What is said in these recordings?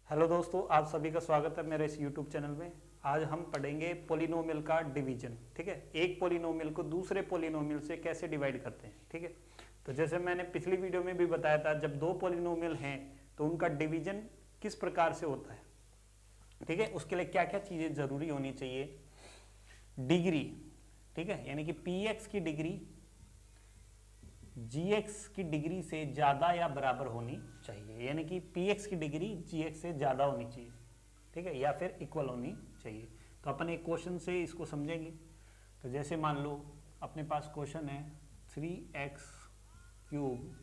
Hello दोस्तों, आप सभी का स्वागत है मेरे इस यूट्यूब चैनल में। आज हम पढ़ेंगे पोलिनोमियल का डिवीजन। ठीक है, एक पोलिनोमियल को दूसरे पोलिनोमियल से कैसे डिवाइड करते हैं। ठीक है, तो जैसे मैंने पिछली वीडियो में भी बताया था, जब दो पोलिनोमियल हैं तो उनका डिवीजन किस प्रकार से होता है। ठीक है, उसके लिए क्या क्या चीज़ें ज़रूरी होनी चाहिए। डिग्री, ठीक है, यानी कि पी एक्स की डिग्री जी एक्स की डिग्री से ज़्यादा या बराबर होनी चाहिए, यानी कि पी एक्स की डिग्री जी एक्स से ज़्यादा होनी चाहिए। ठीक है, या फिर इक्वल होनी चाहिए। तो अपन एक क्वेश्चन से इसको समझेंगे। तो जैसे मान लो अपने पास क्वेश्चन है 3x cube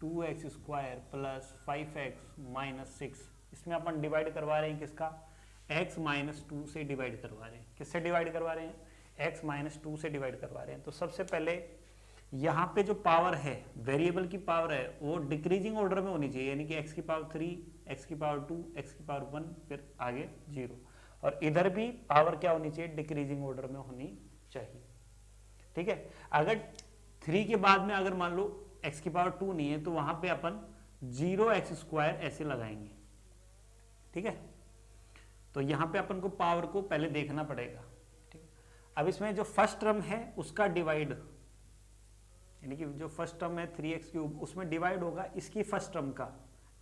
2x² plus 5x minus 6। इसमें अपन डिवाइड करवा रहे हैं किसका, x माइनस 2 से डिवाइड करवा रहे हैं। किससे डिवाइड करवा रहे हैं, x माइनस 2 से डिवाइड करवा रहे हैं। तो सबसे पहले यहाँ पे जो पावर है, वेरिएबल की पावर है, वो डिक्रीजिंग ऑर्डर में होनी चाहिए, यानी कि x की पावर 3, x की पावर 2, x की पावर 1, फिर आगे 0। और इधर भी पावर क्या होनी चाहिए, डिक्रीजिंग ऑर्डर में होनी चाहिए। ठीक है, अगर 3 के बाद में अगर मान लो x की पावर 2 नहीं है तो वहां पे अपन 0x² ऐसे लगाएंगे। ठीक है, तो यहां पे अपन को पावर को पहले देखना पड़ेगा। ठीक है, अब इसमें जो फर्स्ट टर्म है उसका डिवाइड, यानी कि जो फर्स्ट टर्म है 3x³ उसमें डिवाइड होगा इसकी फर्स्ट टर्म का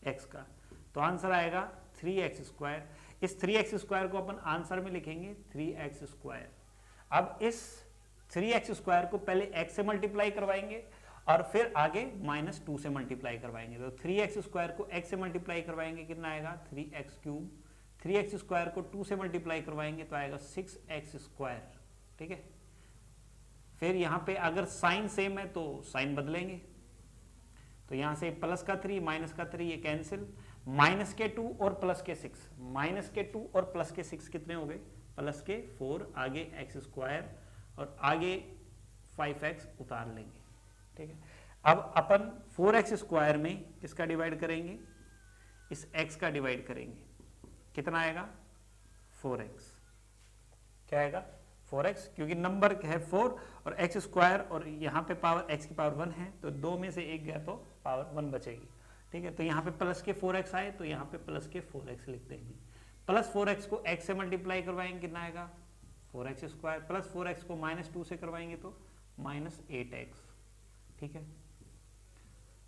x का, तो आंसर आएगा 3x²। इस 3x² को अपन आंसर में लिखेंगे 3x²। अब इस 3x² को पहले x से मल्टीप्लाई करवाएंगे और फिर आगे -2 से मल्टीप्लाई करवाएंगे। तो 3x² को x से मल्टीप्लाई करवाएंगे, कितना आएगा 3x³। 3x² को 2 से मल्टीप्लाई करवाएंगे तो आएगा 6x²। ठीक है, फिर यहाँ पे अगर साइन सेम है तो साइन बदलेंगे। तो यहाँ से प्लस का 3 माइनस का 3 ये कैंसिल, माइनस के 2 और प्लस के 6, माइनस के 2 और प्लस के 6 कितने हो गए, प्लस के 4, आगे x² और आगे 5x उतार लेंगे। ठीक है, अब अपन 4x² में किसका डिवाइड करेंगे, इस x का डिवाइड करेंगे, कितना आएगा 4x। क्या आएगा 4x, क्योंकि नंबर है 4 और x² और यहाँ पे पावर x की पावर 1 है, तो 2 में से एक गया तो पावर 1 बचेगी। ठीक है, तो यहाँ पे प्लस के 4x आए तो यहाँ पे प्लस के 4x लिख देंगे। प्लस 4x को x से मल्टीप्लाई करवाएंगे, कितना आएगा 4x², प्लस 4x को -2 से करवाएंगे तो -8x। ठीक है,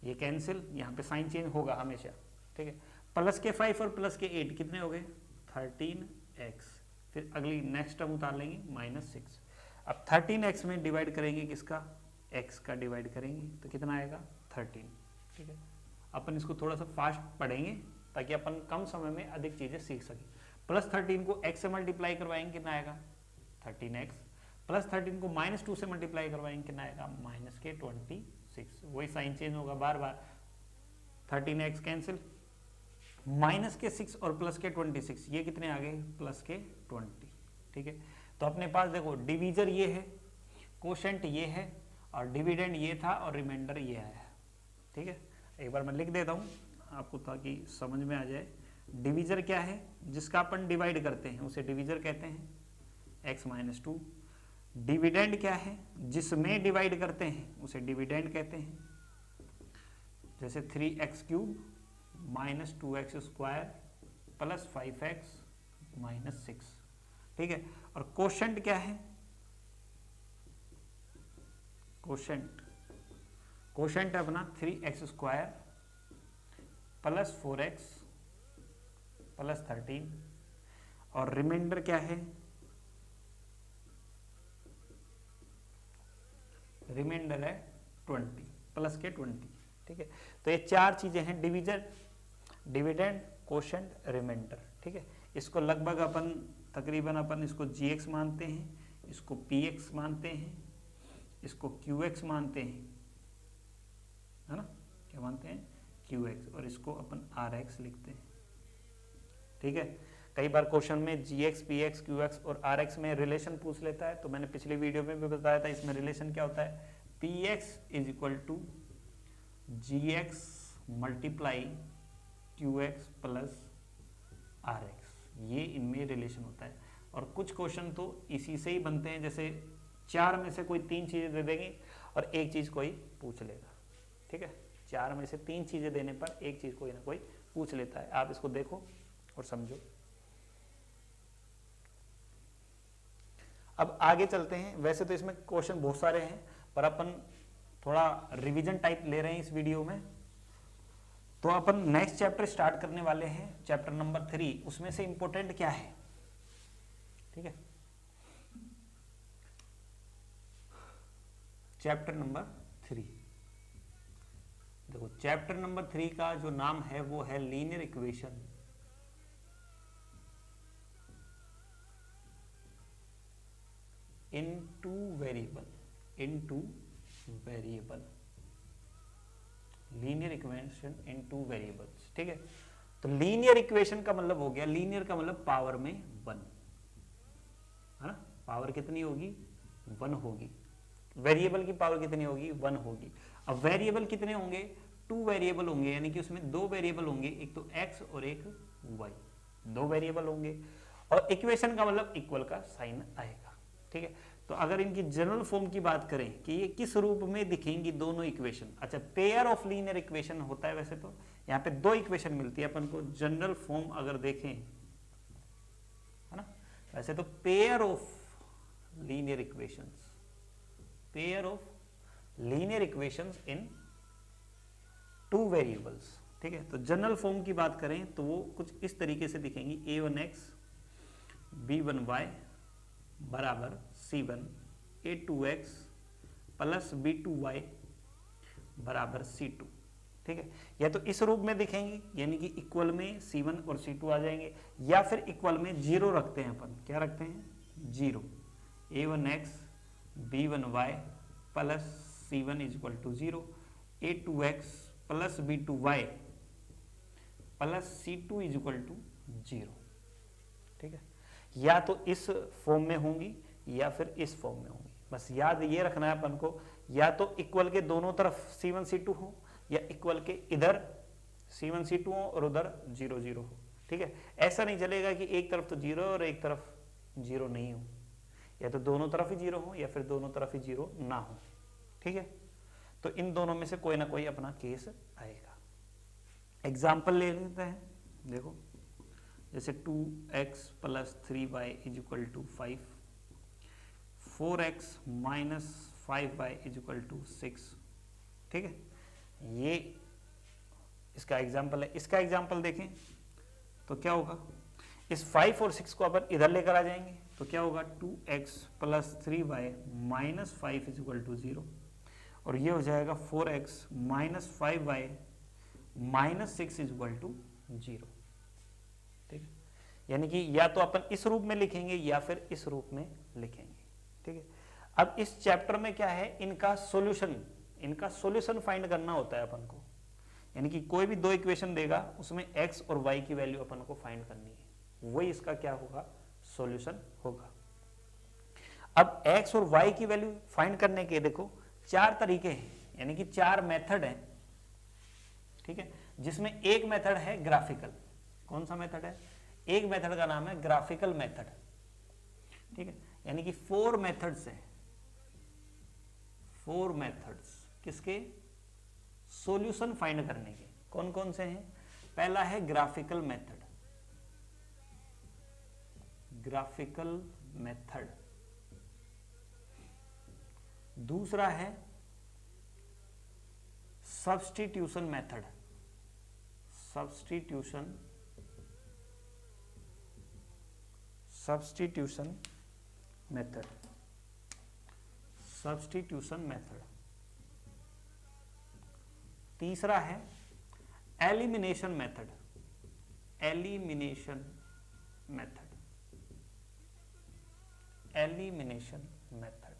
ये कैंसिल, यहाँ पे साइन चेंज होगा हमेशा। ठीक है, प्लस के 5 और प्लस के 8 कितने हो गए 13x। फिर अगली नेक्स्ट टर्म उतार लेंगे -6। अब 13x में डिवाइड करेंगे किसका, x का डिवाइड करेंगे तो कितना आएगा 13। ठीक है, अपन इसको थोड़ा सा फास्ट पढ़ेंगे ताकि अपन कम समय में अधिक चीजें सीख सकें। प्लस 13 को x से मल्टीप्लाई करवाएंगे, कितना आएगा 13x। प्लस 13 को -2 से मल्टीप्लाई करवाएंगे, कितना आएगा -26। वही साइन चेंज होगा बार बार। 13x कैंसिल, माइनस के 6 और प्लस के 26, ये कितने आ गए प्लस के 20। ठीक है, तो अपने पास देखो डिवीजर ये है, कोशेंट ये है और डिविडेंड ये था और रिमाइंडर ये आया। ठीक है, एक बार मैं लिख देता हूँ आपको ताकि समझ में आ जाए। डिवीजर क्या है, जिसका अपन डिवाइड करते हैं उसे डिवीजर कहते हैं, x - 2। डिविडेंड क्या है, जिसमें डिवाइड करते हैं उसे डिविडेंड कहते हैं, जैसे 3x³ -2x² प्लस 5x -6। ठीक है, और कोशेंट क्या है, कोशेंट है अपना 3x² प्लस 4x प्लस 13, और रिमाइंडर क्या है, रिमाइंडर है 20 प्लस के 20। ठीक है, तो ये चार चीजें हैं, डिवीजर, डिविडेंड, कोशेंट, रिमाइंडर। ठीक है, इसको लगभग अपन तकरीबन अपन इसको gx मानते हैं, इसको px मानते हैं, इसको qx मानते हैं, है ना, क्या मानते हैं qx, और इसको अपन rx लिखते हैं। ठीक है, कई बार क्वेश्चन में gx, px, qx और rx में रिलेशन पूछ लेता है, तो मैंने पिछली वीडियो में भी बताया था इसमें रिलेशन क्या होता है, px = gx multiply qx plus rx, ये इनमें रिलेशन होता है। और कुछ क्वेश्चन तो इसी से ही बनते हैं, जैसे 4 में से कोई 3 चीजें दे देंगे और एक चीज कोई पूछ लेगा। ठीक है, 4 में से 3 चीजें देने पर एक चीज कोई ना कोई पूछ लेता है। आप इसको देखो और समझो। अब आगे चलते हैं। वैसे तो इसमें क्वेश्चन बहुत सारे हैं, पर अपन थोड़ा रिवीजन टाइप ले रहे हैं इस वीडियो में। तो अपन नेक्स्ट चैप्टर स्टार्ट करने वाले हैं, चैप्टर नंबर 3। उसमें से इंपॉर्टेंट क्या है, ठीक है, चैप्टर नंबर 3। देखो चैप्टर नंबर 3 का जो नाम है वो है linear equation into variable, linear equation into variables, ठीक है। तो लीनियर इक्वेशन का मतलब हो गया, लीनियर का मतलब पावर में 1, है ना, पावर कितनी होगी, 1 होगी। वेरिएबल की पावर कितनी होगी, 1 होगी। अब वेरिएबल कितने होंगे, 2 वेरिएबल होंगे, यानी कि उसमें 2 वेरिएबल होंगे, एक तो x और एक y, 2 वेरिएबल होंगे। और इक्वेशन का मतलब इक्वल का साइन आएगा, ठीक है। तो अगर इनकी जनरल फॉर्म की बात करें कि ये किस रूप में दिखेंगी दोनों इक्वेशन, अच्छा पेयर ऑफ लीनियर इक्वेशन होता है। वैसे तो यहाँ पे 2 इक्वेशन मिलती है अपन को, जनरल फॉर्म अगर देखें, है ना। वैसे तो pair of linear equations, pair of linear equations in 2 variables, ठीक है। तो जनरल फॉर्म की बात करें तो वो कुछ इस तरीके से दिखेंगी, a1x b1y बराबर c1 a2x प्लस b2y बराबर c2, ठीक है। या तो इस रूप में दिखेंगी, यानी कि इक्वल में c1 और c2 आ जाएंगे, या फिर इक्वल में 0 रखते हैं अपन, क्या रखते हैं, 0, a1x b1y plus c1 is equal to 0, a2x plus b2y plus c2 is equal to 0, ठीक है। या तो इस फॉर्म में होंगी या फिर इस फॉर्म में होंगी, बस याद ये रखना है अपन को, या तो इक्वल के दोनों तरफ c1 c2 हो, या इक्वल के इधर c1 c2 हो और उधर 0 0 हो, ठीक है। ऐसा नहीं चलेगा कि एक तरफ तो 0 और एक तरफ 0 नहीं हो, या तो दोनों तरफ ही 0 हो या फिर दोनों तरफ ही 0 ना हो, ठीक है। तो इन दोनों में से कोई ना कोई अपना केस आएगा। एग्जाम्पल ले लेते हैं, देखो जैसे 2x plus 3y is equal to 5, 4x minus 5y is equal to 6, ठीक है। ये इसका एग्जाम्पल है। इसका एग्जाम्पल देखें तो क्या होगा, इस 5 और 6 को अपन इधर लेकर आ जाएंगे तो क्या होगा, 2x plus 3y minus 5 is equal to 0, और ये हो जाएगा 4x minus 5y minus 6 is equal to 0, ठीक है। यानी कि या तो अपन इस रूप में लिखेंगे या फिर इस रूप में लिखेंगे, ठीक है। अब इस चैप्टर में क्या है, इनका सॉल्यूशन फाइंड करना होता है अपन को, यानी कि कोई भी 2 इक्वेशन देगा उसमें x और y की वैल्यू अपन को फाइंड करनी है, वही इसका क्या होगा, सॉल्यूशन होगा। अब x और y की वैल्यू फाइंड करने के देखो 4 तरीके हैं, यानी कि 4 मेथड हैं, ठीक है। जिसमें एक मेथड है ग्राफिकल। कौन सा मेथड है, एक मेथड का नाम है ग्राफिकल मेथड, ठीक है। यानी कि 4 मेथड्स हैं, 4 मेथड्स किसके, सॉल्यूशन फाइंड करने के। कौन कौन से हैं, पहला है ग्राफिकल मेथड, ग्राफिकल मेथड। दूसरा है substitution method, substitution method, substitution method. तीसरा है elimination method, elimination method, elimination method.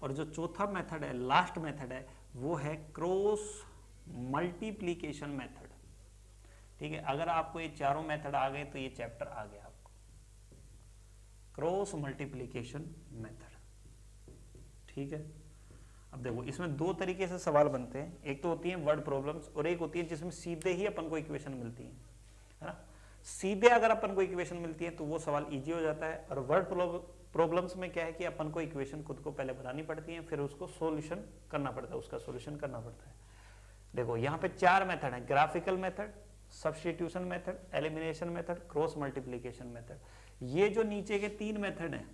और जो चौथा मेथड है, लास्ट मेथड है, वो है क्रॉस मल्टीप्लीकेशन मेथड, ठीक है। अगर आपको ये चारों मेथड आ गए तो ये चैप्टर आ गया आपको, क्रॉस मल्टीप्लीकेशन मेथड, ठीक है। अब देखो इसमें 2 तरीके से सवाल बनते हैं, एक तो होती है वर्ड प्रॉब्लम्स और एक होती है जिसमें सीधे ही अपन को इक्वेशन मिलती है ना। सीधे अगर अपन को इक्वेशन मिलती है तो वो सवाल इजी हो जाता है, और वर्ड प्रॉब्लम्स में क्या है कि अपन को इक्वेशन खुद को पहले बनानी पड़ती है, फिर उसको सॉल्यूशन करना पड़ता है, उसका सॉल्यूशन करना पड़ता है। देखो यहाँ पे 4 मेथड है, graphical method, substitution method, elimination method, cross multiplication method. ये जो नीचे के 3 मेथड हैं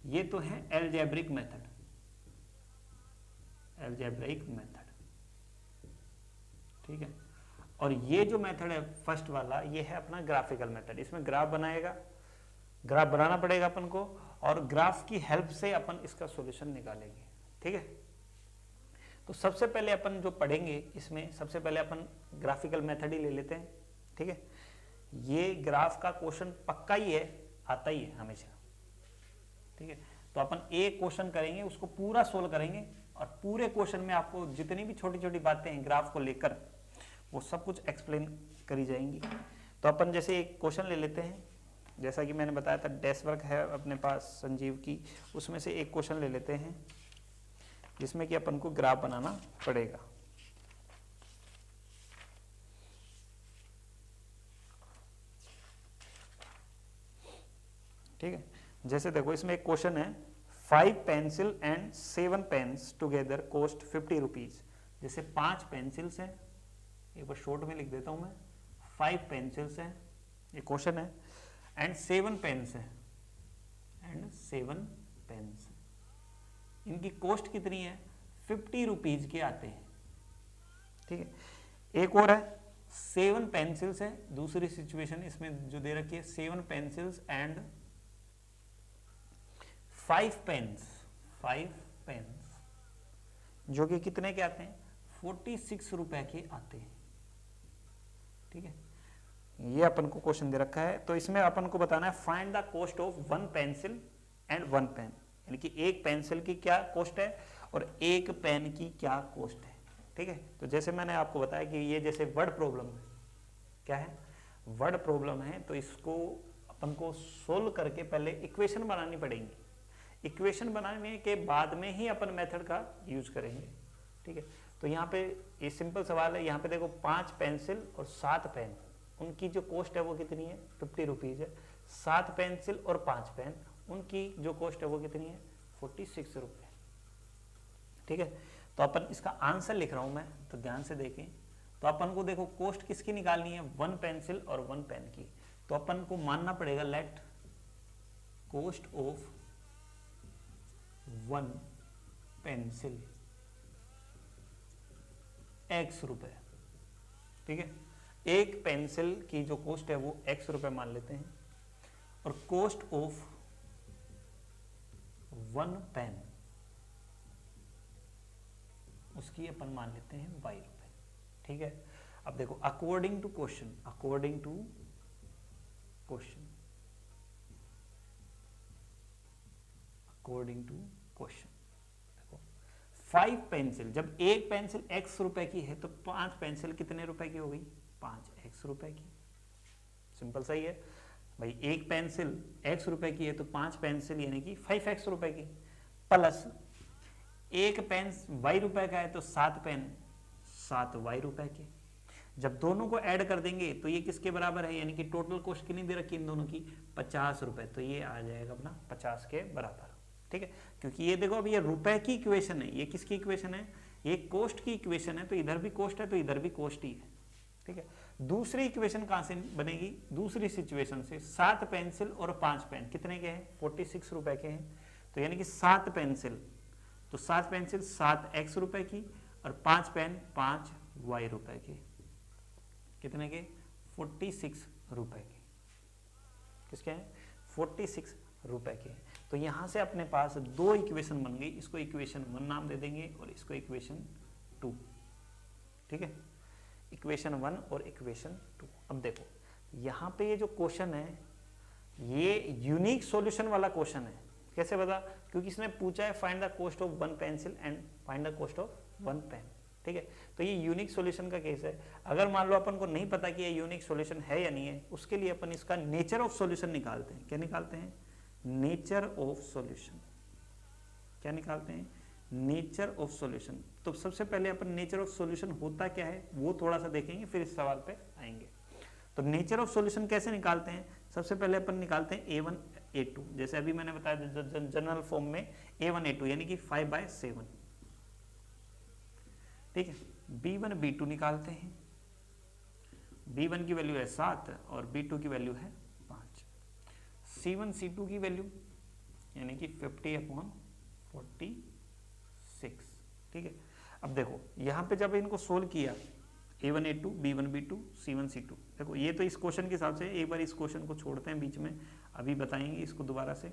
ये तो है एल्जेब्रिक मेथड, एल्जेब्रिक मेथड, ठीक है। और ये जो मेथड है फर्स्ट वाला, ये है अपना ग्राफिकल मेथड। इसमें ग्राफ बनाएगा, ग्राफ बनाना पड़ेगा अपन को, और ग्राफ की हेल्प से अपन इसका सॉल्यूशन निकालेंगे, ठीक है। तो सबसे पहले अपन जो पढ़ेंगे इसमें, सबसे पहले अपन ग्राफिकल मेथड ही ले लेते हैं, ठीक है। ये ग्राफ का क्वेश्चन पक्का ही है, आता ही है हमेशा, ठीक है। तो अपन एक क्वेश्चन करेंगे, उसको पूरा सोल्व करेंगे, और पूरे क्वेश्चन में आपको जितनी भी छोटी छोटी बातें हैं ग्राफ को लेकर वो सब कुछ एक्सप्लेन करी जाएंगी। तो अपन जैसे एक क्वेश्चन ले लेते हैं, जैसा कि मैंने बताया था डैश वर्क है अपने पास संजीव की, उसमें से एक क्वेश्चन ले लेते हैं जिसमें कि अपन को ग्राफ बनाना पड़ेगा। ठीक है, जैसे देखो इसमें एक क्वेश्चन है 5 pencil and 7 pens together cost 50 rupees. जैसे 5 पेंसिल्स हैं, एक बार शॉर्ट में लिख देता हूं मैं, 5 पेंसिल्स हैं, ये क्वेश्चन है, एंड 7 पेन्स है, एंड 7 पेन्स, इनकी कॉस्ट कितनी है, 50 रुपीज के आते हैं, ठीक है। एक और है 7 पेंसिल्स है, दूसरी सिचुएशन इसमें जो दे रखी है 7 पेंसिल्स एंड 5 पेन्स, 5 पेन्स जो कि कितने के आते हैं, 46 रुपए के आते हैं, ठीक है। ये अपन को क्वेश्चन दे रखा है, तो इसमें अपन को बताना है find the cost of 1 pencil and 1 pen, यानी कि एक पेंसिल की क्या कॉस्ट है और एक पेन की क्या कॉस्ट है, ठीक है। तो जैसे मैंने आपको बताया कि ये जैसे वर्ड प्रॉब्लम है, क्या है, वर्ड प्रॉब्लम है, तो इसको अपन को सोल्व करके पहले इक्वेशन बनानी पड़ेगी, इक्वेशन बनाने के बाद में ही अपन मेथड का यूज करेंगे, ठीक है। तो यहाँ पे ये सिंपल सवाल है, यहाँ पे देखो 5 पेंसिल और 7 पेन, उनकी जो कॉस्ट है वो कितनी है, 50 रुपीज है। 7 पेंसिल और 5 पेन, उनकी जो कॉस्ट है वो कितनी है, 46 रुपए, ठीक है। तो अपन इसका आंसर लिख रहा हूं मैं, तो ध्यान से देखें। तो अपन को देखो कॉस्ट किसकी निकालनी है, 1 पेंसिल और 1 पेन की। तो अपन को मानना पड़ेगा let cost of 1 pencil x रुपए, ठीक है। एक पेंसिल की जो कॉस्ट है वो x रुपए मान लेते हैं, और कॉस्ट ऑफ 1 पेन उसकी अपन मान लेते हैं y रुपए, ठीक है। अब देखो according to question, according to question, according to question, देखो 5 पेंसिल, जब एक पेंसिल x रुपए की है तो 5 पेंसिल कितने रुपए की हो गई, 5x रुपए की। सिंपल सही है भाई, एक पेंसिल x रुपए की है तो 5 पेंसिल यानी कि 5x रुपए की, प्लस एक पेन y रुपए का है तो 7 पेन 7y रुपए के। जब दोनों को ऐड कर देंगे तो ये किसके बराबर है, यानी कि टोटल कॉस्ट कितनी दे रखी है इन दोनों की, 50 रुपए, तो ये आ जाएगा अपना 50 के बराबर, ठीक है। क्योंकि ये देखो अभी ये रुपए की इक्वेशन है, ये किसकी इक्वेशन है, ये कॉस्ट की इक्वेशन है, तो इधर भी कॉस्ट है तो इधर भी कॉस्ट ही है, ठीक है। दूसरी इक्वेशन कहां से बनेगी, दूसरी सिचुएशन से, 7 पेंसिल और 5 पेन कितने के हैं, 46 रुपए के हैं, तो यानी कि 7 पेंसिल, तो 7 पेंसिल 7x रुपए की, और 5 पेन 5y रुपए की, कितने के, 46 रुपए के, किसके हैं, 46 रुपए के। तो यहां से अपने पास 2 इक्वेशन बन गई, इसको इक्वेशन 1 नाम दे देंगे और इसको इक्वेशन 2, ठीक है, इक्वेशन 1 और इक्वेशन 2। अब देखो यहाँ पे ये जो क्वेश्चन है ये यूनिक सॉल्यूशन वाला क्वेश्चन है, कैसे पता, क्योंकि इसने पूछा है find the cost of 1 pencil and find the cost of 1 pen, ठीक है। तो ये यूनिक सॉल्यूशन का केस है। अगर मान लो अपन को नहीं पता कि ये यूनिक सॉल्यूशन है या नहीं है, उसके लिए अपन इसका नेचर ऑफ सॉल्यूशन निकालते हैं। क्या निकालते हैं, नेचर ऑफ सॉल्यूशन, क्या निकालते हैं, नेचर ऑफ सॉल्यूशन। तो सबसे पहले अपन नेचर ऑफ सॉल्यूशन होता क्या है वो थोड़ा सा देखेंगे, फिर इस सवाल पे आएंगे। तो नेचर ऑफ सॉल्यूशन कैसे निकालते हैं, सबसे पहले अपन निकालते हैं A1 A2, जैसे अभी मैंने बताया जनरल फॉर्म में A1 A2 यानी कि 5/7, ठीक है। B1 B2 निकालते हैं, B1 की वैल्यू है 7 और B2 की वैल्यू है 5। C1 C2 की वैल्यू यानी कि 50/46, ठीक है। अब देखो यहाँ पे जब इनको सोल्व किया A1 A2 B1 B2 C1 C2, देखो ये तो इस क्वेश्चन के हिसाब से, एक बार इस क्वेश्चन को छोड़ते हैं बीच में, अभी बताएंगे इसको दोबारा से।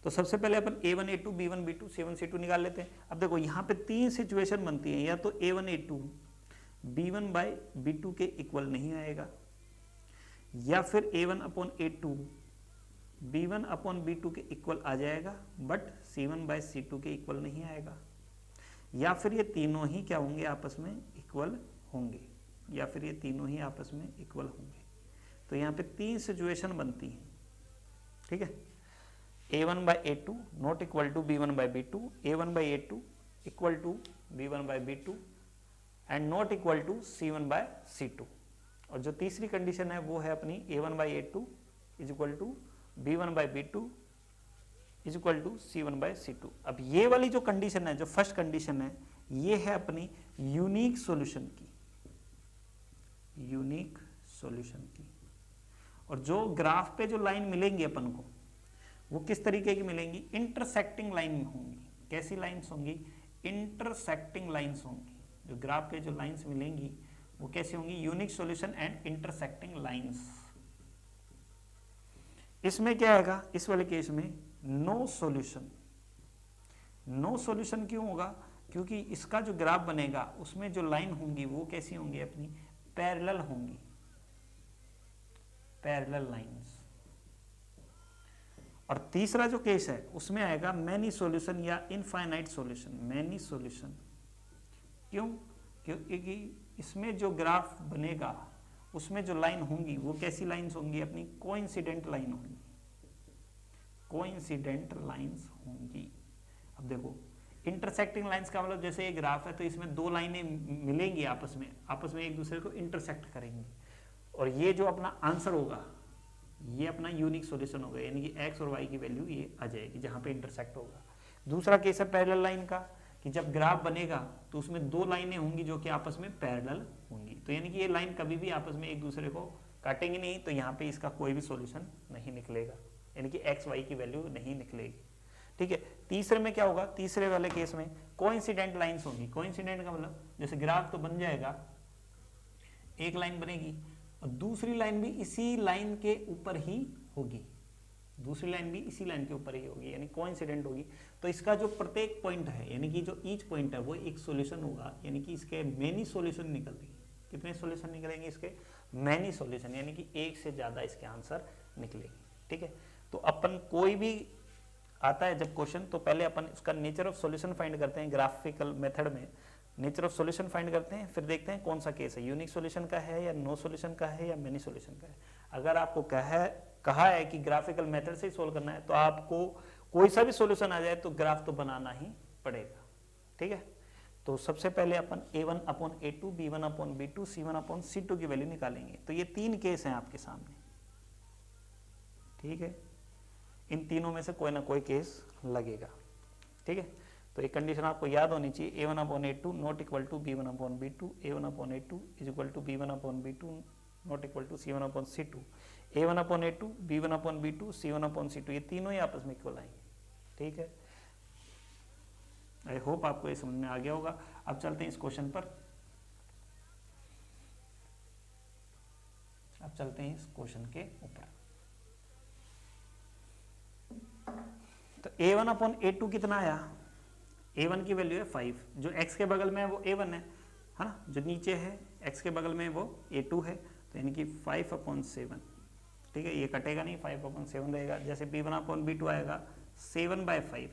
तो सबसे पहले अपन A1 A2 B1 B2 C1 C2 निकाल लेते हैं। अब देखो यहाँ पे 3 सिचुएशन बनती है, या तो A1 A2 B1/B2 के इक्वल नहीं आएगा, या फिर A1/A2 B1/B2 के इक्वल आ जाएगा बट C1/C2 के इक्वल नहीं आएगा, या फिर ये तीनों ही क्या होंगे, आपस में इक्वल होंगे, या फिर ये तीनों ही आपस में इक्वल होंगे। तो यहाँ पे 3 सिचुएशन बनती हैं, ठीक है। A1/A2 not equal to B1/B2, A1/A2 equal to B1/B2 and not equal to C1/C2। और जो तीसरी कंडीशन है वो है अपनी A1/A2 is equal to B1/B2 is equal to C1/C2। अब ये वाली जो कंडीशन है, जो फर्स्ट कंडीशन है, ये है अपनी यूनिक सॉल्यूशन की, यूनिक सॉल्यूशन की। और जो ग्राफ पे जो लाइन मिलेंगी अपन को, वो किस तरीके की मिलेंगी, इंटरसेक्टिंग लाइन होंगी। कैसी लाइंस होंगी, इंटरसेक्टिंग लाइंस होंगी। जो ग्राफ पे जो लाइंस मिलेंगी वो कैसी होंगी, unique solution and intersecting lines. इसमें क्या आएगा, इस वाले केस में नो सॉल्यूशन। नो सॉल्यूशन क्यों होगा, क्योंकि इसका जो ग्राफ बनेगा उसमें जो लाइन होंगी वो कैसी होंगी, अपनी पैरेलल होंगी, पैरेलल लाइंस। और तीसरा जो केस है उसमें आएगा मैनी सॉल्यूशन या इनफाइनाइट सॉल्यूशन। मैनी सॉल्यूशन क्यों, क्योंकि इसमें जो ग्राफ बनेगा उसमें जो लाइन होंगी वो कैसी लाइंस होंगी, अपनी कोइंसिडेंट लाइन होंगी, कोइंसिडेंट लाइंस होंगी। अब देखो इंटरसेक्टिंग लाइंस का मतलब, जैसे एक ग्राफ है तो इसमें दो लाइनें मिलेंगी आपस में एक दूसरे को इंटरसेक्ट करेंगी, और ये जो अपना आंसर होगा ये अपना यूनिक सॉल्यूशन होगा, यानी कि x और y की वैल्यू ये आ जाएगी जहां पे इंटरसेक्ट होगा। दूसरा केस है पैरेलल लाइन का, कि जब ग्राफ बनेगा तो उसमें दो लाइनें होंगी जो कि आपस में पैरेलल होंगी, तो यानी कि ये लाइन कभी भी आपस में एक दूसरे को काटेंगे नहीं, तो यहाँ पे इसका कोई भी सॉल्यूशन नहीं निकलेगा, यानी कि x y की वैल्यू नहीं निकलेगी, ठीक है। तीसरे में क्या होगा, तीसरे वाले केस में कोइंसिडेंट लाइंस होंगी। कोइंसिडेंट का मतलब, जैसे ग्राफ तो बन जाएगा, एक लाइन बनेगी और दूसरी लाइन भी इसी लाइन के ऊपर ही होगी, दूसरी लाइन भी इसी लाइन के ऊपर ही होगी, यानी कोइंसिडेंट होगी। तो इसका जो प्रत्येक पॉइंट है, यानी कि जो ईच पॉइंट है वो एक सॉल्यूशन होगा, यानी कि इसके मेनी सॉल्यूशन निकलेंगे। कितने सॉल्यूशन निकलेंगे इसके, मेनी सॉल्यूशन, यानी कि एक से ज्यादा इसके आंसर निकलेंगे, ठीक है। तो अपन कोई भी आता है जब क्वेश्चन, तो पहले अपन उसका नेचर ऑफ सॉल्यूशन फाइंड करते हैं, ग्राफिकल मेथड में नेचर ऑफ सॉल्यूशन फाइंड करते हैं, फिर देखते हैं कौन सा केस है, यूनिक सॉल्यूशन का है या नो सॉल्यूशन का है या मेनी सॉल्यूशन का है। अगर आपको कहा है कि ग्राफिकल मेथड से ही सोल्व करना है, तो आपको कोई सा भी सॉल्यूशन आ जाए तो ग्राफ तो बनाना ही पड़ेगा, ठीक है। तो सबसे पहले अपन A1/A2 B1/B2 C1/C2 की वैल्यू निकालेंगे। तो ये 3 केस हैं आपके सामने, ठीक है। इन तीनों में से कोई ना कोई केस लगेगा, ठीक है। तो एक कंडीशन आपको याद होनी चाहिए, A1/A2 not equal to B1/B2, A1/A2 is equal to B1/B2 not equal to C1/C2, A1/A2 B1/B2 C1/C2, ये तीनों ही आपस में इक्वल आएंगे, ठीक है। आई होप आपको ये समझ में आ गया होगा। अब चलते हैं इस क्वेश्चन पर, अब चलते हैं इस क्वेश्चन के ऊपर। तो A1/A2 कितना आया, A1 की वैल्यू है 5, जो x के बगल में है वो A1 है ना, जो नीचे है x के बगल में वो A2 है, तो यानी कि 5/7, ठीक है। ये कटेगा नहीं, 5/7 रहेगा। जैसे B1/B2 आएगा 7/5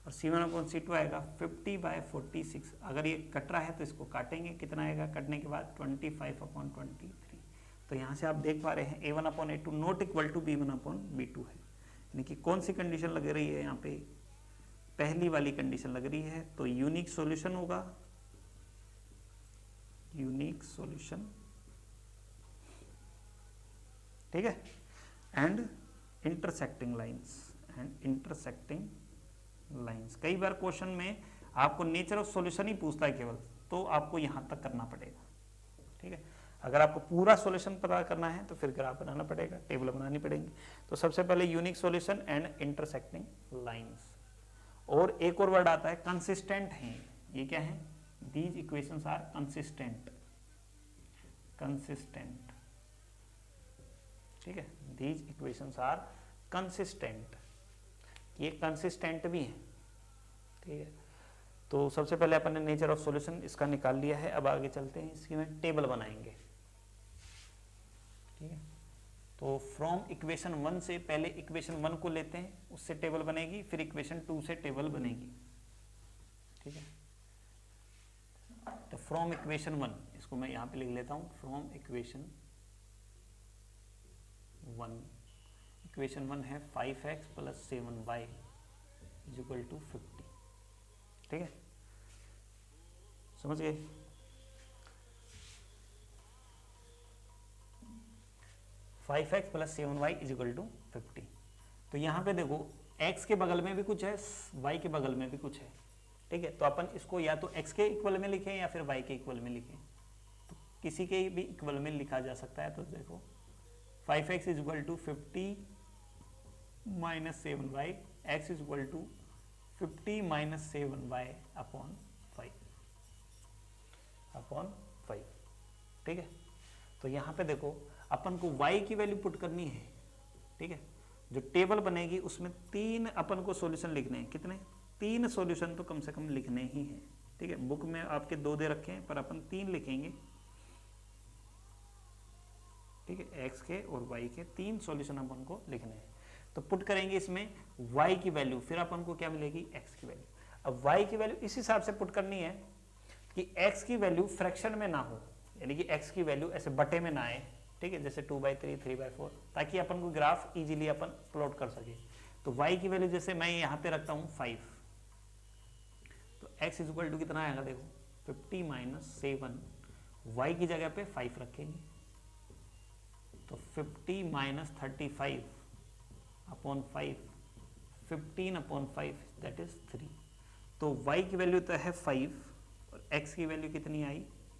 और C1/C2 आएगा 50/46। अगर ये कट रहा है तो इसको काटेंगे, कितना आएगा कटने के बाद 25/23। तो यहाँ से आप देख पा रहे हैं A1/A2 not equal to B1/B2 है, यानी कि कौन सी कंडीशन लग रही है यहाँ पे, पहली वाली कंडीशन लग रही है। तो यूनिक सॉल्यूशन होगा, यूनिक सॉल्यूशन, ठीक है, and intersecting lines, and intersecting lines. कई बार क्वेश्चन में आपको नेचर ऑफ सॉल्यूशन ही पूछता है केवल, तो आपको यहां तक करना पड़ेगा, ठीक है। अगर आपको पूरा सॉल्यूशन पता करना है तो फिर ग्राफ बनाना पड़ेगा, टेबल बनानी पड़ेगी। तो सबसे पहले unique solution and intersecting lines. और एक और वर्ड आता है कंसिस्टेंट है। ये क्या है? These equations are consistent, consistent, ठीक है, दीज इक्वेशंस आर कंसिस्टेंट, ये कंसिस्टेंट भी है, ठीक है। तो सबसे पहले अपन ने नेचर ऑफ सॉल्यूशन इसका निकाल लिया है। अब आगे चलते हैं, इसकी में टेबल बनाएंगे, ठीक है। तो फ्रॉम इक्वेशन 1 से पहले इक्वेशन 1 को लेते हैं, उससे टेबल बनेगी, फिर इक्वेशन 2 से टेबल बनेगी, ठीक है। तो फ्रॉम इक्वेशन 1, इसको मैं यहां पे लिख लेता हूं, फ्रॉम इक्वेशन 1, इक्वेशन 1 है 5x + 7y = 50, ठीक है, समझ गए। Five x plus 7y = 50। तो यहाँ पे देखो x के बगल में भी कुछ है, y के बगल में भी कुछ है, ठीक है। तो अपन इसको या तो x के इक्वल में लिखें या फिर y के इक्वल में लिखें, तो किसी के भी इक्वल में लिखा जा सकता है। तो देखो 5x = 50 - 7y, x = 50 - 7y / 5, ठीक है। तो यहाँ पे देखो अपन को y की वैल्यू पुट करनी है, ठीक है। जो टेबल बनेगी उसमें 3 अपन को सॉल्यूशन लिखने हैं। कितने? 3 सॉल्यूशन तो कम से कम लिखने ही हैं, ठीक है। बुक में आपके 2 दे रखे हैं पर अपन 3 लिखेंगे, ठीक है। x के और y के 3 सॉल्यूशन अपन को लिखने हैं। तो पुट करेंगे इसमें y की वैल्यू, फिर अपन को क्या मिलेगी? x की वैल्यू। अब y की वैल्यू इस हिसाब से पुट करनी है कि x की वैल्यू फ्रैक्शन में ना हो, यानी कि x की वैल्यू ऐसे बटे में ना आए, ठीक है, जैसे 2/3, 3/4, ताकि अपन को ग्राफ इजीली अपन प्लॉट कर सके। तो y की वैल्यू जैसे मैं यहाँ पे रखता हूँ 5, तो x = कितना आएगा? देखो 50 - 7, y की जगह पे 5 रखेंगे, तो 50 - 35 / 5, 15/5 दैट इज 3। तो y की वैल्यू तो है 5 और x की वैल्यू कितनी आई?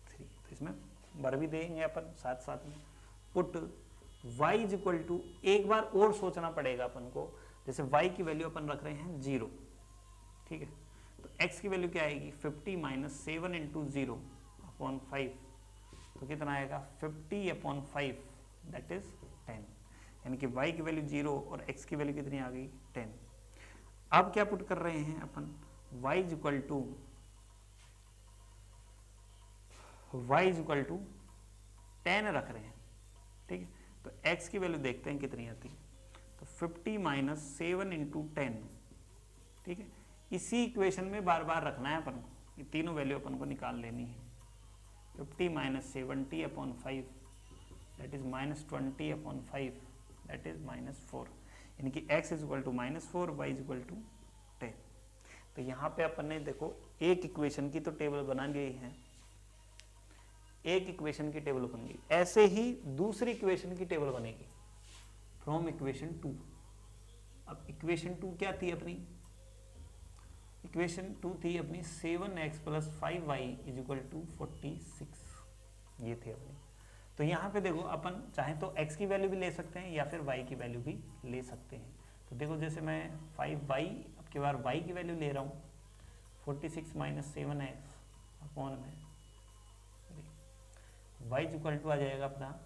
3। तो इसमें भर भी देंगे अपन साथ साथ में। पुट y = एक बार और सोचना पड़ेगा अपन को, जैसे y की वैल्यू अपन रख रहे हैं 0, ठीक है। तो x की वैल्यू क्या आएगी? 50 - 7 × 0 / 5, तो कितना आएगा? 50/5 दैट इज 10, यानी कि y की वैल्यू 0 और x की वैल्यू कितनी आ गई? 10। अब क्या पुट कर रहे हैं अपन? y = 10 रख रहे हैं, ठीक है। तो x की वैल्यू देखते हैं कितनी आती है। तो 50 - 7 × 10, ठीक है। इसी इक्वेशन में बार बार रखना है अपन को, ये तीनों वैल्यू अपन को निकाल लेनी है। 50 - 70/5 दैट इज -20/5 दैट इज -4, यानी कि x = -4, y = 10। तो यहाँ पे अपन ने देखो एक इक्वेशन की तो टेबल बना ली है, एक इक्वेशन की टेबल बन गई। ऐसे ही दूसरी इक्वेशन की टेबल बनेगी फ्रॉम इक्वेशन 2। अब इक्वेशन 2 क्या थी अपनी? इक्वेशन 2 थी अपनी 7x + 5y = 46, ये थी अपनी। तो यहाँ पे देखो अपन चाहे तो x की वैल्यू भी ले सकते हैं या फिर y की वैल्यू भी ले सकते हैं। तो देखो जैसे मैं 5y, अब की बार y की वैल्यू ले रहा हूँ, 46 - 7x अपॉन में y = आ जाएगा अपना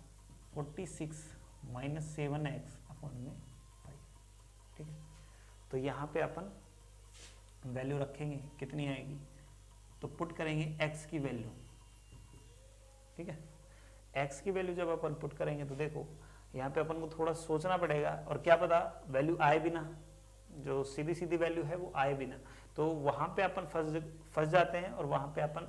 46 - 7x अपॉन में 5, ठीक है। तो यहाँ पे अपन वैल्यू रखेंगे, कितनी आएगी? तो पुट करेंगे x की वैल्यू, ठीक है। x की वैल्यू जब अपन पुट करेंगे तो देखो यहाँ पे अपन को थोड़ा सोचना पड़ेगा, और क्या पता वैल्यू आए भी ना, जो सीधी सीधी वैल्यू है वो आए भी ना, तो वहाँ पे अपन फंस जाते हैं और वहाँ पे अपन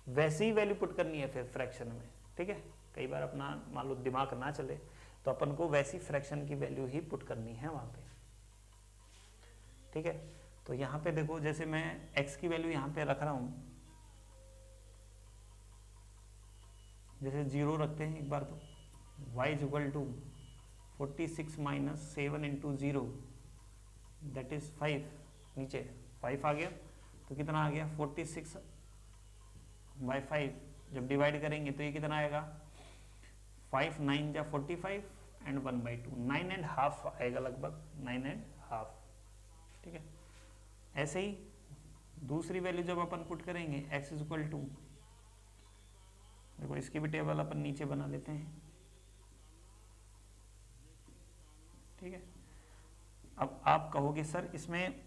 वैसे ही वैल्यू पुट करनी है फिर फ्रैक्शन में, ठीक है। कई बार अपना मान लो दिमाग ना चले तो अपन को वैसी फ्रैक्शन की वैल्यू ही पुट करनी है वहाँ पे, ठीक है। तो यहाँ पे देखो जैसे मैं x की वैल्यू यहाँ पे रख रहा हूँ, जैसे 0 रखते हैं एक बार, तो y = 46 - 7 × 0 दैट इज 5, नीचे 5 आ गया, तो कितना आ गया? 46/5 जब डिवाइड करेंगे तो ये कितना आएगा? 5 9 जा 45 एंड 1/2, 9.5 आएगा लगभग, 9.5। ठीक है, ऐसे ही दूसरी वैल्यू जब अपन पुट करेंगे x इक्वल टू, देखो इसकी भी टेबल अपन नीचे बना लेते हैं। ठीक है, अब आप कहोगे सर इसमें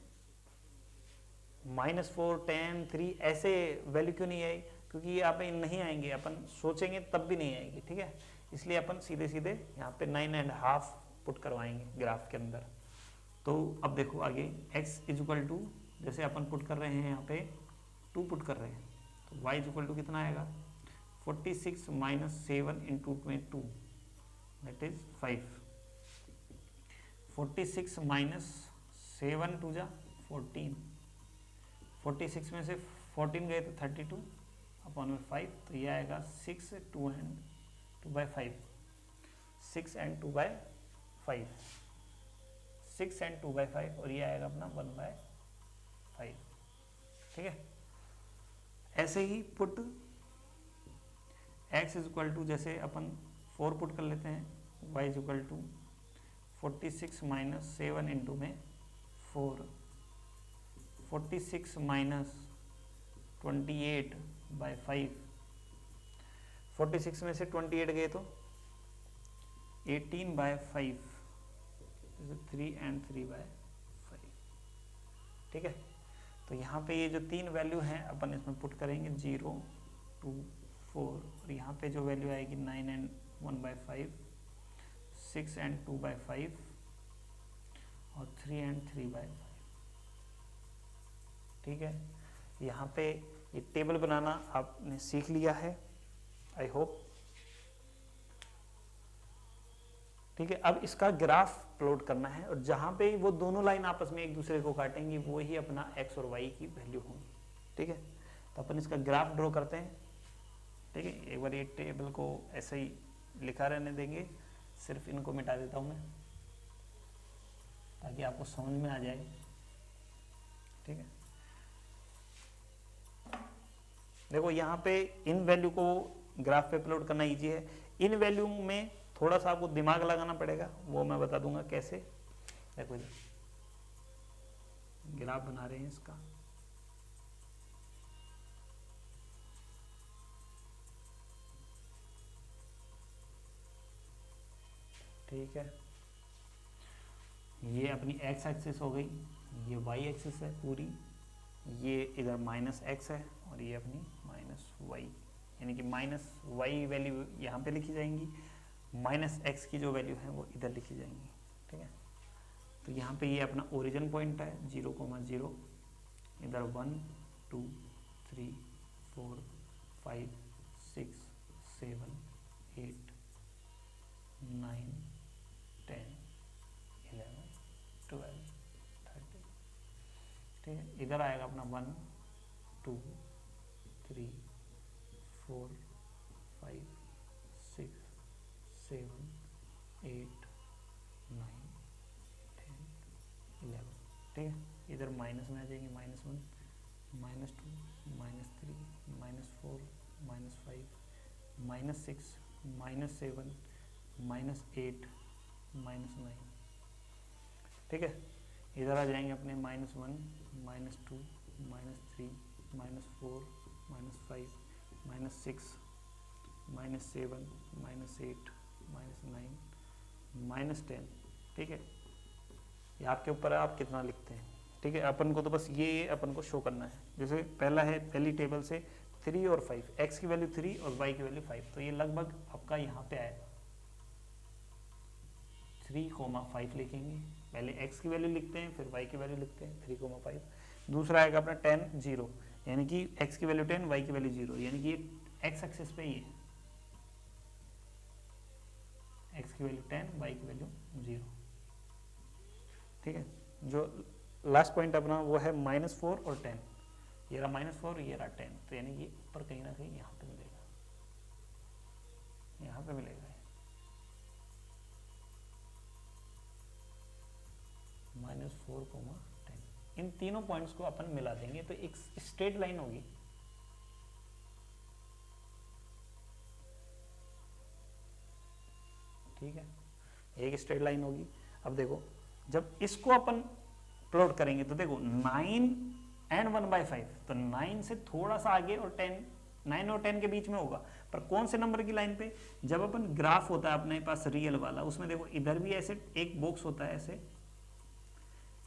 -4 10 3 ऐसे वैल्यू क्यों नहीं आई, क्योंकि ये आप नहीं आएंगे, अपन सोचेंगे तब भी नहीं आएंगे। ठीक है, इसलिए अपन सीधे सीधे यहाँ पे 9.5 पुट करवाएंगे ग्राफ के अंदर। तो अब देखो आगे x इक्वल टू, जैसे अपन पुट कर रहे हैं यहाँ पे 2 पुट कर रहे हैं, तो y इक्वल टू कितना आएगा 46 - 7 × 2 दैट इज 5। 46 - 7 2 जा 14, 46 में से 14 गए तो 32 अपॉन में 5, तो ये आएगा 6 2 and 2/5, 6 and 2/5, 6 and 2/5, और ये आएगा अपना 1/5। ठीक है, ऐसे ही पुट x इक्वल टू, जैसे अपन 4 पुट कर लेते हैं, y इक्वल टू 46 - 7 इंटू में 4, 46 - 28/5, 46 में से 28 गए तो 18/5, 3 and 3/5। ठीक है, तो यहाँ पे ये जो 3 वैल्यू हैं अपन इसमें पुट करेंगे 0 2 4, और यहाँ पे जो वैल्यू आएगी 9 and 1/5, 6 and 2/5 और 3 and 3/5। ठीक है, यहाँ पे ये टेबल बनाना आपने सीख लिया है, आई होप। ठीक है, अब इसका ग्राफ प्लॉट करना है, और जहां पे वो दोनों लाइन आपस में एक दूसरे को काटेंगी वो ही अपना x और y की वैल्यू होंगी। ठीक है, तो अपन इसका ग्राफ ड्रॉ करते हैं। ठीक है, एक बार ये टेबल को ऐसे ही लिखा रहने देंगे, सिर्फ इनको मिटा देता हूं मैं ताकि आपको समझ में आ जाए। ठीक है, देखो यहाँ पे इन वैल्यू को ग्राफ पे प्लॉट करना इजी है, इन वैल्यू में थोड़ा सा आपको दिमाग लगाना पड़ेगा, वो मैं बता दूंगा कैसे। देखो ग्राफ बना रहे हैं इसका, ठीक है, ये अपनी x एक्सिस हो गई, ये y एक्सिस है पूरी, ये इधर -x है और ये अपनी -y, यानी कि -y वैल्यू यहाँ पे लिखी जाएंगी, -x की जो वैल्यू है वो इधर लिखी जाएंगी। ठीक है, तो यहाँ पे ये अपना ओरिजिन पॉइंट है 0,0, इधर 1 2 3 4 5 6 7 8 9 10 11 12 13। ठीक है, इधर आएगा अपना 1 2 3 4 5 6 7 8 9 10 11। ठीक है, इधर माइनस में आ जाएंगे -1 -2 -3 -4 -5 -6 -7 -8 -9। ठीक है, इधर आ जाएंगे अपने -1 -2 -3 -4 -5 -6 -7 -8 -9 -10। ठीक है, ये आपके ऊपर है आप कितना लिखते हैं। ठीक है, अपन को तो बस ये अपन को शो करना है। जैसे पहला है, पहली टेबल से 3 और 5, x की वैल्यू 3 और y की वैल्यू 5, तो ये लगभग आपका यहाँ पे आएगा 3,5 लिखेंगे। पहले x की वैल्यू लिखते हैं, फिर y की वैल्यू लिखते हैं 3,5। दूसरा आएगा अपना 10 0, यानी कि x की वैल्यू 10 y की वैल्यू 0, यानी कि ये x एक्सिस पे ही है, x की वैल्यू 10 y की वैल्यू 0। ठीक है, जो लास्ट पॉइंट अपना वो है -4 और 10, ये रहा -4 ये रहा 10, तो यानी कि ऊपर कहीं ना कहीं यहाँ पे मिलेगा, यहाँ पे मिलेगा -4, 10। इन तीनों पॉइंट्स को अपन मिला देंगे तो एक स्ट्रेट लाइन होगी। ठीक है, एक स्ट्रेट लाइन होगी। अब देखो जब इसको अपन प्लॉट करेंगे तो देखो 9 एंड 1/5, तो 9 से थोड़ा सा आगे और 10, 9 और 10 के बीच में होगा, पर कौन से नंबर की लाइन पे? जब अपन ग्राफ होता है अपने पास रियल वाला, उसमें देखो इधर भी ऐसे एक बॉक्स होता है ऐसे,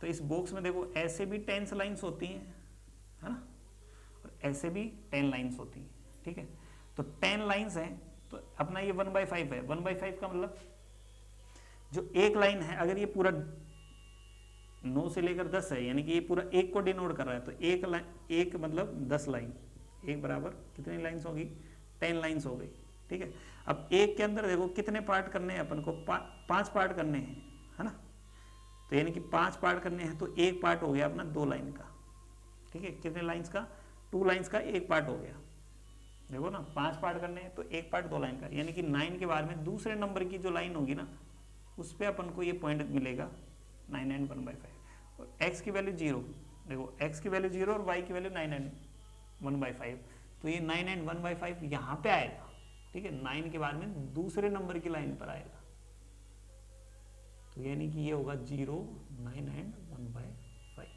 तो इस बॉक्स में देखो ऐसे भी 10 लाइन्स होती हैं, है ना, और ऐसे भी 10 लाइन्स होती हैं, ठीक है। तो 10 लाइन्स हैं तो अपना ये 1/5 है। 1/5 का मतलब जो एक लाइन है, अगर ये पूरा 9 से लेकर 10 है, यानी कि ये पूरा एक को डिनोट कर रहा है, तो एक लाइन, एक मतलब 10 लाइन, एक बराबर कितनी लाइन्स होगी? 10 लाइन्स हो गई, ठीक है। अब एक के अंदर देखो कितने पार्ट करने हैं अपन को? 5 पार्ट करने हैं, है ना, तो यानी कि 5 पार्ट करने हैं, तो एक पार्ट हो गया अपना 2 लाइन का, ठीक है। कितने लाइन्स का? 2 लाइन्स का एक पार्ट हो गया। देखो ना, 5 पार्ट करने हैं तो एक पार्ट 2 लाइन का, यानी कि 9 के बाद में दूसरे नंबर की जो लाइन होगी ना, उस पर अपन को ये पॉइंट मिलेगा 9 एंड 1/5। और x की वैल्यू 0, देखो x की वैल्यू 0 और y की वैल्यू 9 एंड 1/5, तो ये 9 एंड 1/5 यहाँ पे आएगा, ठीक है। 9 के बाद में दूसरे नंबर की लाइन पर आएगा, तो यानी कि ये होगा 0, 9 एंड 1/5,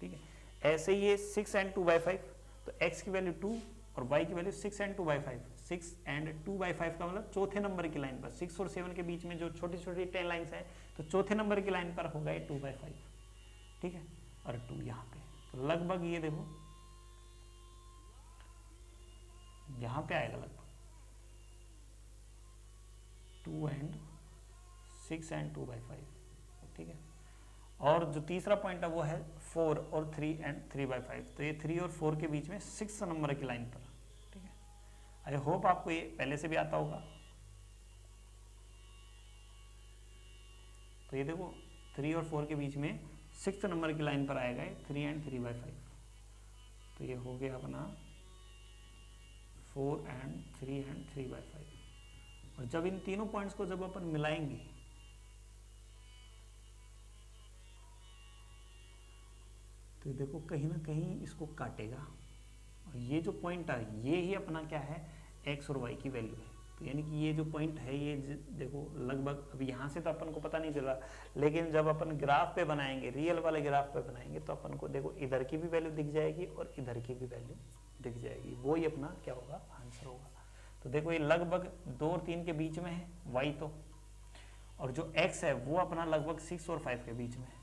ठीक है। ऐसे ही ये 6 एंड 2/5, तो x की वैल्यू 2 और y की वैल्यू 6 एंड 2/5, 6 एंड 2/5 का मतलब चौथे नंबर की लाइन पर, 6 और 7 के बीच में जो छोटी छोटी 10 लाइन्स हैं, तो चौथे नंबर की लाइन पर होगा ये 2/5, ठीक है, और 2 यहाँ पे, तो लगभग ये देखो यहाँ पे आएगा लगभग 2 एंड 6 एंड 2/5, ठीक है। और जो तीसरा पॉइंट है वो है 4 और 3 एंड 3/5, तो ये 3 और 4 के बीच में 6 नंबर की लाइन पर, ठीक है। आई होप आपको ये पहले से भी आता होगा। तो ये देखो 3 और 4 के बीच में 6 नंबर की लाइन पर आएगा 3 एंड 3/5, तो ये हो गया अपना 4 एंड 3 एंड 3/5। और जब इन तीनों पॉइंट्स को जब अपन मिलाएंगे तो देखो कहीं ना कहीं इसको काटेगा, और ये जो पॉइंट है ये ही अपना क्या है? x और y की वैल्यू है। तो यानी कि ये जो पॉइंट है ये देखो लगभग, अब यहाँ से तो अपन को पता नहीं चल रहा, लेकिन जब अपन ग्राफ पे बनाएंगे, रियल वाले ग्राफ पे बनाएंगे, तो अपन को देखो इधर की भी वैल्यू दिख जाएगी और इधर की भी वैल्यू दिख जाएगी, वो ही अपना क्या होगा? आंसर होगा। तो देखो ये लगभग 2 और 3 के बीच में है y, तो और जो x है वो अपना लगभग 6 और 5 के बीच में है,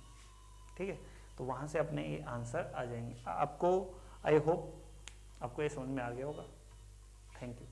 ठीक है। तो वहाँ से अपने ये आंसर आ जाएंगे। आपको आई होप आपको ये समझ में आ गया होगा। Thank you.